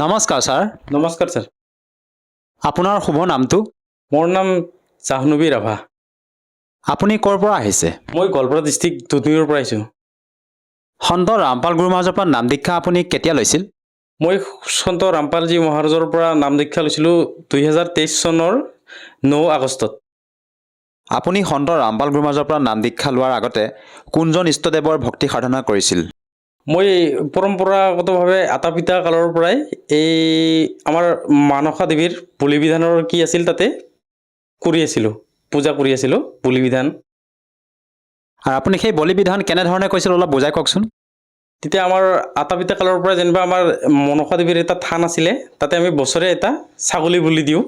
নমস্কাৰ ছাৰ। নমস্কাৰ ছাৰ। আপোনাৰ শুভ নামটো? মোৰ নাম জাহ্নবী ৰাভা। আপুনি ক'ৰ পৰা আহিছে? মই গোৱালপাৰা ডিষ্ট্ৰিক্ট দুধনৈৰ পৰা আহিছোঁ। সন্ত ৰামপাল গুৰু মহাৰাজৰ পৰা নাম দীক্ষা আপুনি কেতিয়া লৈছিল? মই সন্ত ৰামপালজী মহাৰাজৰ পৰা নাম দীক্ষা লৈছিলোঁ 2023 চনৰ 9 আগষ্টত। আপুনি সন্ত ৰামপাল গুৰু মহাৰাজৰ পৰা নাম দীক্ষা লোৱাৰ আগতে কোনজন ইষ্টদেৱৰ ভক্তি সাধনা কৰিছিল? মই পৰম্পৰাগতভাৱে আতা পিতা কালৰ পৰাই এই আমাৰ মানসা দেৱীৰ বলি বিধানৰ কি আছিল তাতে কৰি আছিলোঁ, পূজা কৰি আছিলোঁ বলি বিধান। আৰু আপুনি সেই বলি বিধান কেনেধৰণে কৰিছিল অলপ বুজাই কওকচোন। তেতিয়া আমাৰ আতা পিতা কালৰ পৰা যেনিবা আমাৰ মনসা দেৱীৰ এটা থান আছিলে, তাতে আমি বছৰে এটা ছাগলী বলি দিওঁ,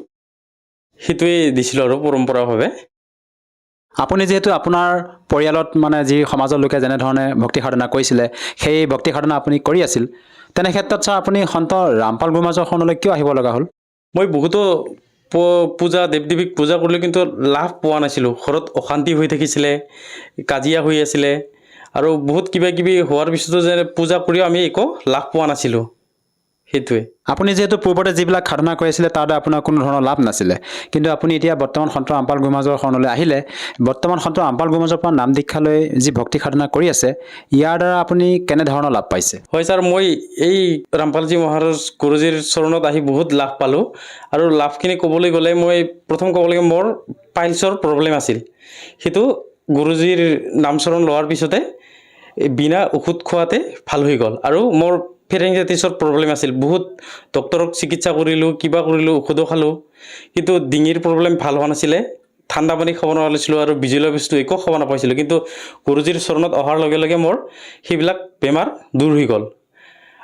সেইটোৱে দিছিলোঁ আৰু পৰম্পৰাভাৱে। আপুনি যিহেতু আপোনাৰ পৰিয়ালত যি সমাজৰ লোকে যেনেধৰণে ভক্তি সাধনা কৰিছিলে সেই ভক্তি সাধনা আপুনি কৰি আছিল, তেনে ক্ষেত্ৰত ছাৰ আপুনি সন্ত ৰামপাল গুৰু মহাৰাজৰ শৰণলৈ কিয় আহিব লগা হ'ল? মই বহুতো পূজা দেৱ দেৱীক পূজা কৰিলোঁ, কিন্তু লাভ পোৱা নাছিলোঁ। ঘৰত অশান্তি হৈ থাকিছিলে, কাজিয়া হৈ আছিলে, আৰু বহুত কিবা কিবি হোৱাৰ পিছতো যে পূজা কৰিও আমি একো লাভ পোৱা নাছিলোঁ, সেইটোৱে। আপুনি যিহেতু পূৰ্বতে যিবিলাক সাধনা কৰিছিলে তাৰ দ্বাৰা আপোনাৰ কোনো ধৰণৰ লাভ নাছিলে, কিন্তু আপুনি এতিয়া বৰ্তমান সন্ত ৰামপাল গুৰু মহাৰাজৰ শৰণলৈ আহিলে, বৰ্তমান সন্ত ৰামপাল গুৰু মহাৰাজৰ পৰা নাম দীক্ষা লৈ যি ভক্তি সাধনা কৰি আছে, ইয়াৰ দ্বাৰা আপুনি কেনেধৰণৰ লাভ পাইছে? হয় ছাৰ, মই এই ৰামপালজী মহাৰাজ গুৰুজীৰ চৰণত আহি বহুত লাভ পালোঁ। আৰু লাভখিনি ক'বলৈ গ'লে মই প্ৰথম ক'ব লাগে, মোৰ পাইলছৰ প্ৰব্লেম আছিল। সেইটো গুৰুজীৰ নাম চৰণ লোৱাৰ পিছতে বিনা ঔষধ খোৱাতে ভাল হৈ গ'ল। আৰু মোৰ ফেৰেঞ্জাইটিছৰ প্ৰব্লেম আছিল, বহুত ডক্তৰক চিকিৎসা কৰিলোঁ, কিবা কৰিলোঁ, ঔষধো খালোঁ, কিন্তু ডিঙিৰ প্ৰব্লেম ভাল হোৱা নাছিলে। ঠাণ্ডা পানী খাব নোৱাৰিছিলোঁ আৰু বিজলুৱা বস্তু একো খাব নাপাইছিলোঁ, কিন্তু গুৰুজীৰ চৰণত অহাৰ লগে লগে মোৰ সেইবিলাক বেমাৰ দূৰ হৈ গ'ল।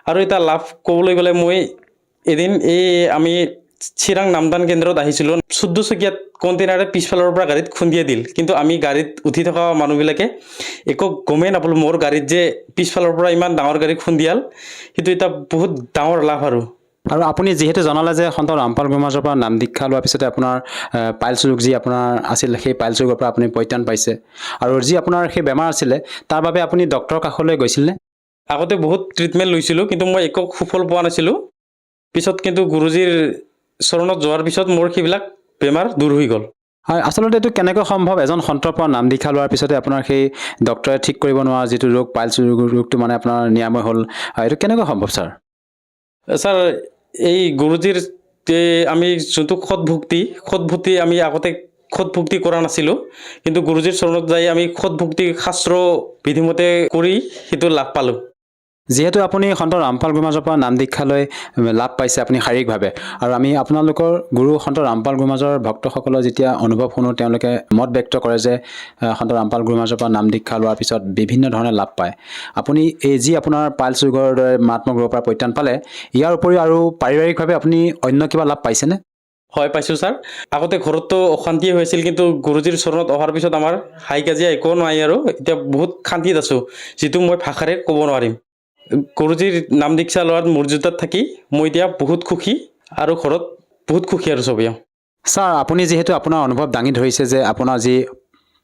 আৰু এটা লাভ ক'বলৈ গ'লে, মই এদিন আমি চিৰাং নামদান কেন্দ্ৰত আহিছিলোঁ, 14 চকীয়াত কণ্টেইনাৰে পিছফালৰ পৰা গাড়ীত খুন্দিয়াই দিল, কিন্তু আমি গাড়ীত উঠি থকা মানুহবিলাকে একো গমেই নাপালোঁ মোৰ গাড়ীত যে পিছফালৰ পৰা ইমান ডাঙৰ গাড়ী খুন্দিয়াল। সেইটো এটা বহুত ডাঙৰ লাভ। আৰু আপুনি যিহেতু জনালে যে সন্ত ৰামপাল গুৰু মহাৰাজৰ পৰা নাম দীক্ষা লোৱাৰ পিছতে আপোনাৰ পাইলছ ৰোগ যি আপোনাৰ আছিল, সেই পাইলছ ৰোগৰ পৰা আপুনি পৰিত্ৰাণ পাইছে, আৰু যি আপোনাৰ সেই বেমাৰ আছিলে তাৰ বাবে আপুনি ডক্তৰৰ কাষলৈ গৈছিলনে? আগতে বহুত ট্ৰিটমেণ্ট লৈছিলোঁ, কিন্তু মই একো সুফল পোৱা নাছিলোঁ। পিছত কিন্তু গুৰুজীৰ চৰণত যোৱাৰ পিছত মোৰ সেইবিলাক বেমাৰ দূৰ হৈ গ'ল। হয়, আচলতে এইটো কেনেকৈ সম্ভৱ? এজন সন্তৰ পৰা নাম দীক্ষা লোৱাৰ পিছতে আপোনাৰ সেই ডক্তৰে ঠিক কৰিব নোৱাৰা যিটো ৰোগ, পাইলছ ৰোগটো আপোনাৰ নিৰাময় হ'ল, এইটো কেনেকৈ সম্ভৱ ছাৰ? ছাৰ, এই গুৰুজীৰ আমি যোনটো সৎভক্তি আমি আগতে সৎভক্তি কৰা নাছিলোঁ, কিন্তু গুৰুজীৰ চৰণত যাই আমি সৎভক্তি শাস্ত্ৰ বিধিমতে কৰি সেইটো লাভ পালোঁ। যিহেতু আপুনি সন্ত ৰামপাল গুৰু মহাৰাজৰ পৰা নাম দীক্ষা লৈ লাভ পাইছে আপুনি শাৰীৰিকভাৱে, আৰু আমি আপোনালোকৰ গুৰু সন্ত ৰামপাল গুৰু মহাৰাজৰ ভক্তসকলৰ যেতিয়া অনুভৱ শুনো, তেওঁলোকে মত ব্যক্ত কৰে যে সন্ত ৰামপাল গুৰু মহাৰাজৰ পৰা নাম দীক্ষা লোৱাৰ পিছত বিভিন্ন ধৰণে লাভ পায়। আপুনি এই যি আপোনাৰ পাইলছ ৰোগৰ দৰে মাৰাত্মক ৰোগৰ পৰা পৰিত্ৰাণ পালে, ইয়াৰ উপৰিও আৰু পাৰিবাৰিকভাৱে আপুনি অন্য কিবা লাভ পাইছেনে? হয়, পাইছোঁ ছাৰ। আগতে ঘৰততো অশান্তিয়ে হৈছিল, কিন্তু গুৰুজীৰ চৰণত অহাৰ পিছত আমাৰ হাই কাজিয়া একো নাই, আৰু এতিয়া বহুত শান্তিত আছোঁ, যিটো মই ভাষাৰে ক'ব নোৱাৰিম। গুৰুজীৰ নাম দীক্ষা লোৱাৰ মৰ্যাদাত থাকি মই এতিয়া বহুত সুখী, আৰু ঘৰত বহুত সুখী আৰু চবেই। ছাৰ, আপুনি যিহেতু আপোনাৰ অনুভৱ দাঙি ধৰিছে যে আপোনাৰ যি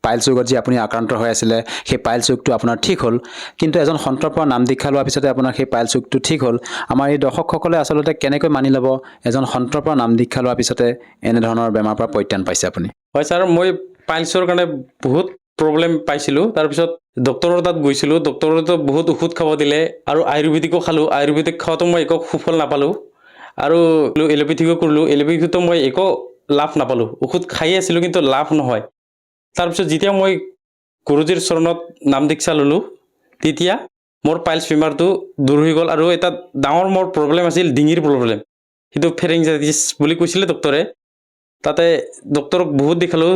পাইলছ ৰোগত যি আপুনি আক্ৰান্ত হৈ আছিলে, সেই পাইলছ ৰোগটো আপোনাৰ ঠিক হ'ল, কিন্তু এজন সন্তৰ পৰা নাম দীক্ষা লোৱাৰ পিছতে আপোনাৰ সেই পাইলছ ৰোগটো ঠিক হ'ল। আমাৰ এই দৰ্শকসকলে আচলতে কেনেকৈ মানি ল'ব এজন সন্তৰ পৰা নাম দীক্ষা লোৱাৰ পিছতে এনেধৰণৰ বেমাৰৰ পৰা পৰিত্ৰাণ পাইছে আপুনি? হয় ছাৰ, মই পাইলছৰ কাৰণে বহুত প্ৰব্লেম পাইছিলোঁ। তাৰপিছত ডক্তৰৰ তাত গৈছিলোঁ, ডক্তৰেতো বহুত ঔষধ খাব দিলে, আৰু আয়ুৰ্বেদিকো খালোঁ। আয়ুৰ্বেদিক খোৱাতো মই একো সুফল নাপালোঁ, আৰু এলোপেথিকো কৰিলোঁ, এলোপেথিকতো মই একো লাভ নাপালোঁ। ঔষধ খাই আছিলোঁ, কিন্তু লাভ নহয়। তাৰপিছত যেতিয়া মই গুৰুজীৰ চৰণত নাম দীক্ষা ল'লোঁ, তেতিয়া মোৰ পাইলছ বেমাৰটো দূৰ হৈ গ'ল। আৰু এটা ডাঙৰ মোৰ প্ৰব্লেম আছিল, ডিঙিৰ প্ৰব্লেম, সেইটো ফেৰেঞ্জাইটিছ বুলি কৈছিলে ডক্তৰে। তাতে ডক্তৰক বহুত দেখালোঁ,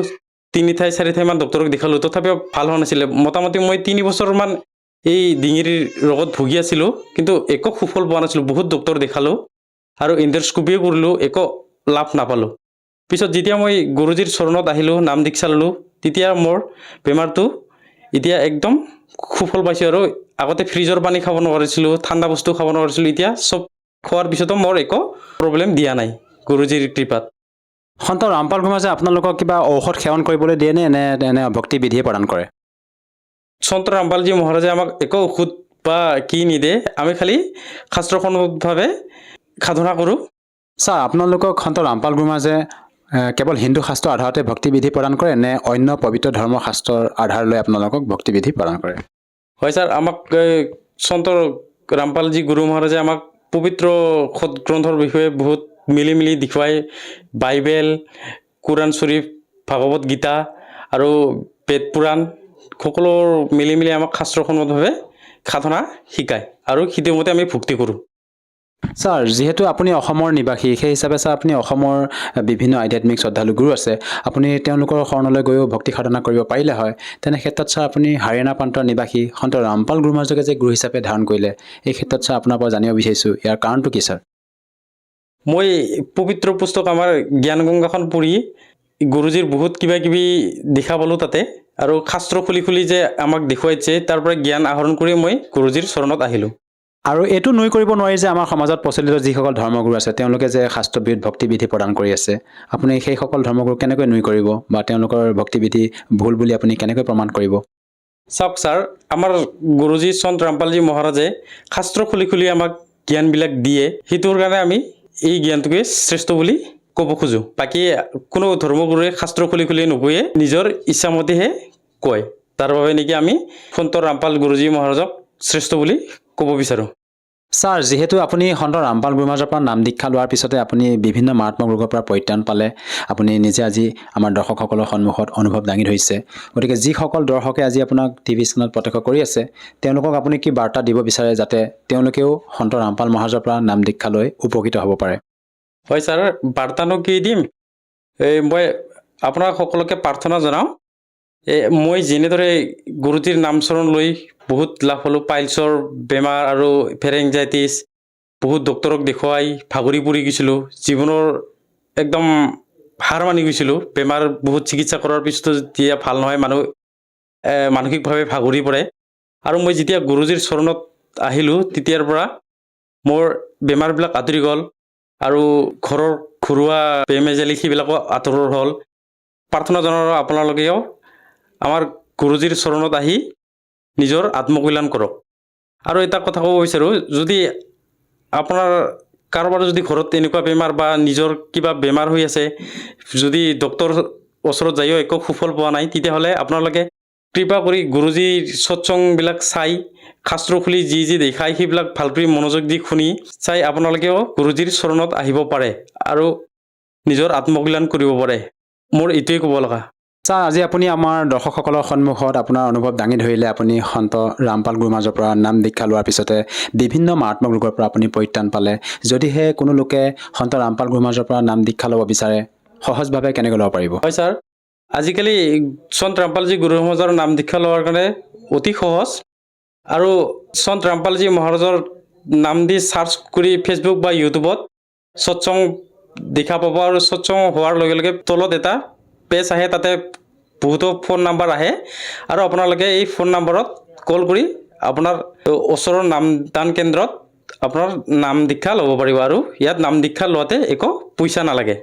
3 ঠাই 4 ঠাইমান ডক্তৰক দেখালোঁ, তথাপিও ভাল হোৱা নাছিলে। মোটামুটি মই 3 বছৰমান এই ডিঙিৰ ৰোগত ভুগি আছিলোঁ, কিন্তু একো সুফল পোৱা নাছিলোঁ। বহুত ডক্তৰ দেখালোঁ আৰু এণ্ডস্কপিও কৰিলোঁ, একো লাভ নাপালোঁ। পিছত যেতিয়া মই গুৰুজীৰ চৰণত আহিলোঁ, নাম দীক্ষা ল'লোঁ, তেতিয়া মোৰ বেমাৰটো এতিয়া একদম সুফল পাইছোঁ। আৰু আগতে ফ্ৰিজৰ পানী খাব নোৱাৰিছিলোঁ, ঠাণ্ডা বস্তু খাব নোৱাৰিছিলোঁ, এতিয়া চব খোৱাৰ পিছতো মোৰ একো প্ৰব্লেম দিয়া নাই গুৰুজীৰ কৃপাত। সন্ত ৰামপাল গুৰু মহাৰাজে আপোনালোকক কিবা ঔষধ সেৱন কৰিবলৈ দিয়ে নে এনে ভক্তি বিধিয়ে প্ৰদান কৰে? সন্ত ৰামপালজী মহাৰাজে আমাক একো ঔষধ বা কি নিদিয়ে, আমি খালি শাস্ত্ৰসন্মতভাৱে সাধনা কৰোঁ। ছাৰ আপোনালোকক সন্ত ৰামপাল গুৰুমাজে কেৱল হিন্দু শাস্ত্ৰৰ আধাৰতে ভক্তিবিধি প্ৰদান কৰে নে অন্য পবিত্ৰ ধৰ্ম শাস্ত্ৰৰ আধাৰ লৈ আপোনালোকক ভক্তিবিধি প্ৰদান কৰে? হয় ছাৰ, আমাক সন্ত ৰামপালজী গুৰু মহাৰাজে আমাক পবিত্ৰ সৎগ্ৰন্থৰ বিষয়ে বহুত মিলি দেখুৱাই। বাইবেল, কোৰাণ শ্বৰীফ, ভাগৱত গীতা আৰু বেদ পুৰাণ সকলো মিলি আমাক শাস্ত্ৰসন্মতভাৱে সাধনা শিকায় আৰু সেইমতে আমি ভক্তি কৰোঁ। ছাৰ যিহেতু আপুনি অসমৰ নিবাসী, সেই হিচাপে ছাৰ আপুনি অসমৰ বিভিন্ন আধ্যাত্মিক শ্ৰদ্ধালু গুৰু আছে, আপুনি তেওঁলোকৰ শৰণলৈ গৈও ভক্তি সাধনা কৰিব পাৰিলে হয়। তেনে ক্ষেত্ৰত ছাৰ আপুনি হাৰিয়ানা প্ৰান্তৰ নিবাসী সন্ত ৰামপাল গুৰুমাজকে যে গুৰু হিচাপে ধাৰণ কৰিলে, এই ক্ষেত্ৰত ছাৰ আপোনাৰ পৰা জানিব বিচাৰিছোঁ ইয়াৰ কাৰণটো কি ছাৰ? মই পবিত্ৰ পুস্তক আমাৰ জ্ঞান গংগাখন পঢ়ি গুৰুজীৰ বহুত কিবা কিবি দেখা পালোঁ তাতে, আৰু শাস্ত্ৰ খুলি যে আমাক দেখুৱাইছে তাৰ পৰা জ্ঞান আহৰণ কৰি মই গুৰুজীৰ চৰণত আহিলোঁ। আৰু এইটো নুই কৰিব নোৱাৰি যে আমাৰ সমাজত প্ৰচলিত যিসকল ধৰ্মগুৰু আছে তেওঁলোকে যে শাস্ত্ৰবিধ ভক্তিবিধি প্ৰদান কৰি আছে, আপুনি সেইসকল ধৰ্মগুৰু কেনেকৈ নুই কৰিব বা তেওঁলোকৰ ভক্তিবিধি ভুল বুলি আপুনি কেনেকৈ প্ৰমাণ কৰিব? চাওক ছাৰ, আমাৰ গুৰুজী সন্ত ৰামপালজী মহাৰাজে শাস্ত্ৰ খুলি আমাক জ্ঞানবিলাক দিয়ে, সেইটোৰ কাৰণে আমি এই জ্ঞানটোকে শ্ৰেষ্ঠ বুলি ক'ব খোজোঁ। বাকী কোনো ধৰ্মগুৰুৱে শাস্ত্ৰ খুলি নকয়ে, নিজৰ ইচ্ছামতেহে কয়। তাৰ বাবে নেকি আমি সন্ত ৰামপাল গুৰুজী মহাৰাজক শ্ৰেষ্ঠ বুলি ক'ব বিচাৰোঁ। ছাৰ যিহেতু আপুনি সন্ত ৰামপাল গুৰুমাজৰ পৰা নাম দীক্ষা লোৱাৰ পিছতে আপুনি বিভিন্ন মাৰাত্মক ৰোগৰ পৰা পৰিত্ৰাণ পালে, আপুনি নিজে আজি আমাৰ দৰ্শকসকলৰ সন্মুখত অনুভৱ দাঙি ধৰিছে। গতিকে যিসকল দৰ্শকে আজি আপোনাক টিভি স্ক্ৰীণত প্ৰত্যক্ষ কৰি আছে, তেওঁলোকক আপুনি কি বাৰ্তা দিব বিচাৰে যাতে তেওঁলোকেও সন্ত ৰামপাল মহাৰাজৰ পৰা নাম দীক্ষা লৈ উপকৃত হ'ব পাৰে? হয় ছাৰ, বাৰ্তানো কি দিম, মই আপোনাক সকলোকে প্ৰাৰ্থনা জনাওঁ। মই যেনেদৰে গুৰুজীৰ নামচৰণ লৈ বহুত লাভ হ'লোঁ, পাইলছৰ বেমাৰ আৰু ফেৰেঞ্জাইটিছ, বহুত ডক্তৰক দেখুৱাই ভাগৰি পৰি গৈছিলোঁ, জীৱনৰ একদম হাৰ মানি গৈছিলোঁ। বেমাৰ বহুত চিকিৎসা কৰাৰ পিছতো যেতিয়া ভাল নহয়, মানসিকভাৱে ভাগৰি পৰে। আৰু মই যেতিয়া গুৰুজীৰ চৰণত আহিলোঁ তেতিয়াৰ পৰা মোৰ বেমাৰবিলাক আঁতৰি গ'ল আৰু ঘৰৰ ঘৰুৱা বেমেজালি সেইবিলাকো আঁতৰৰ হ'ল। প্ৰাৰ্থনা জনাওঁ আপোনালোকেও আমাৰ গুৰুজীৰ চৰণত আহি নিজৰ আত্মকল্যাণ কৰক। আৰু এটা কথা ক'ব বিচাৰোঁ, যদি আপোনাৰ কাৰোবাৰ যদি ঘৰত এনেকুৱা বেমাৰ বা নিজৰ কিবা বেমাৰ হৈ আছে, যদি ডক্টৰৰ ওচৰত যায়ও একো সুফল পোৱা নাই, তেতিয়াহ'লে আপোনালোকে কৃপা কৰি গুৰুজীৰ সৎসংগবিলাক চাই, শাস্ত্ৰ খুলি যি দেখায় সেইবিলাক ভালকৈ মনোযোগ দি শুনি চাই আপোনালোকেও গুৰুজীৰ চৰণত আহিব পাৰে আৰু নিজৰ আত্মকল্যাণ কৰিব পাৰে। মোৰ এইটোৱে ক'ব লগা। ছাৰ আজি আপুনি আমাৰ দৰ্শকসকলৰ সন্মুখত আপোনাৰ অনুভৱ দাঙি ধৰিলে। আপুনি সন্ত ৰামপাল গুৰুমাজৰ পৰা নাম দীক্ষা লোৱাৰ পিছতে বিভিন্ন মাৰাত্মক ৰোগৰ পৰা আপুনি পৰিত্ৰাণ পালে। যদিহে কোনো লোকে সন্ত ৰামপাল গুৰুমাজৰ পৰা নাম দীক্ষা ল'ব বিচাৰে, সহজভাৱে কেনেকৈ ল'ব পাৰিব? হয় ছাৰ, আজিকালি সন্ত ৰামপালজী গুৰু মহাৰাজৰ নাম দীক্ষা লোৱাৰ কাৰণে অতি সহজ। আৰু সন্ত ৰামপালজী মহাৰাজৰ নাম দি চাৰ্চ কৰি ফেচবুক বা ইউটিউবত সৎসং দেখা পাব, আৰু সৎসং হোৱাৰ লগে লগে তলত এটা পেজ আহে, তাতে বহুতো ফোন নাম্বাৰ আহে, আৰু আপোনালোকে এই ফোন নাম্বাৰত কল কৰি আপোনাৰ ওচৰৰ নামদান কেন্দ্ৰত আপোনাৰ নাম দীক্ষা ল'ব পাৰিব। আৰু ইয়াত নাম দীক্ষা লোৱাতে একো পইচা নালাগে।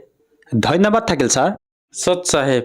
ধন্যবাদ থাকিল ছাৰ। সৎ চাহেব।